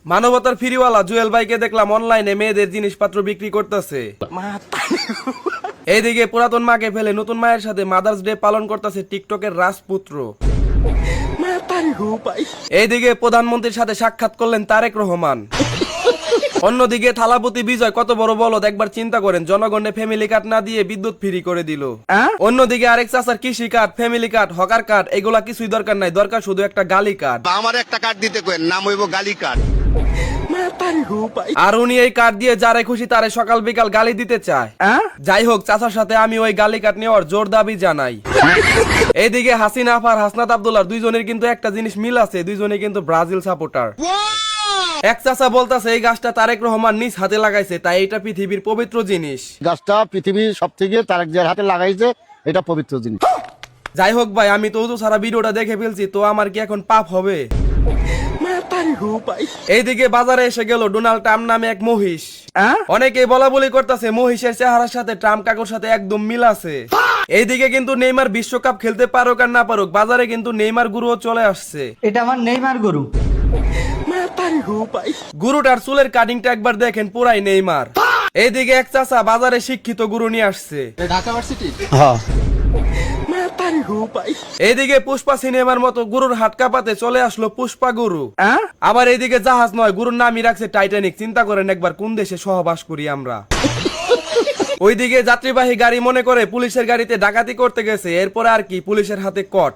মানবতার ফিরিওয়ালা জুয়েল ভাইকে দেখলাম অনলাইনে মেয়েদের জিনিসপত্র বিক্রি করতেছে। এইদিকে পুরাতন মাকে ফেলে নতুন মায়ের সাথে মাদার্স ডে পালন করতেছে টিকটকের রাজপুত্র। এইদিকে প্রধানমন্ত্রীর সাথে সাক্ষাৎ করলেন তারেক রহমান। অন্যদিকে থালাপতি বিজয় কত বড় বলদ একবার চিন্তা করেন, জনগণে ফ্যামিলি কার্ড না দিয়ে বিদ্যুৎ ফ্রি করে দিল। অন্যদিকে আরেক চাচার কৃষি card, family card, hawker card এগুলা কিছুই দরকার নাই, দরকার শুধু একটা গালি কার্ড। আমার একটা কার্ড দিতে কইেন, নাম হইব গালি কার্ড। আর উনি এই কার্ড দিয়ে যারে খুশি তারে সকাল বিকাল গালি দিতে চায়। যাই হোক, চাচার সাথে আমি ওই গালি কার্ড নেওয়ার জোর দাবি জানাই। এইদিকে হাসিনা আফার হাসনাত আব্দুল্লাহ দুইজনের কিন্তু একটা জিনিস মিল আছে, দুইজনে কিন্তু ব্রাজিল সাপোর্টার। এক চাচা বলতাছে এই গাছটা তারেক রহমান নিজ হাতে লাগাইছে, তাই এটা পৃথিবীর পবিত্র জিনিস। গাছটা পৃথিবীর সব থেকে তারেক জিয়ার হাতে লাগাইছে, এটা পবিত্র জিনিস। যাই হোক ভাই, আমি তো সারা ভিডিওটা দেখে ফেলছি, তো আমার কি এখন পাপ হবে? এইদিকে বাজারে এসে গেল ডোনাল্ড ট্রাম্প নামে এক মহিষ। অনেকেই বলা বলি করতেছে মহিষের চেহারার সাথে ট্রাম্প কাকুর সাথে একদম মিল আছে। এইদিকে কিন্তু নেইমার বিশ্বকাপ খেলতে পারুক আর না পারুক, বাজারে কিন্তু নেইমার গুরুও চলে আসছে। এটা আমার নেইমার গরু। গুরুটার চুলের কাটিংটা একবার দেখেন, পুরাই নেইমার। এইদিকে এক চাচা বাজারে শিক্ষিত গুরু নিয়ে আসছে। ঢাকা ভার্সিটি। এইদিকে পুষ্পা সিনেমার মতো গুরুর হাত কাঁপাতে চলে আসলো পুষ্পা গুরু। আবার এইদিকে জাহাজ নয়, গুরুর নামই রাখছে টাইটানিক। চিন্তা করেন একবার কোন দেশে সহবাস করি আমরা। ওইদিকে যাত্রীবাহী গাড়ি মনে করে পুলিশের গাড়িতে ডাকাতি করতে গেছে, এরপরে আর কি পুলিশের হাতে কট।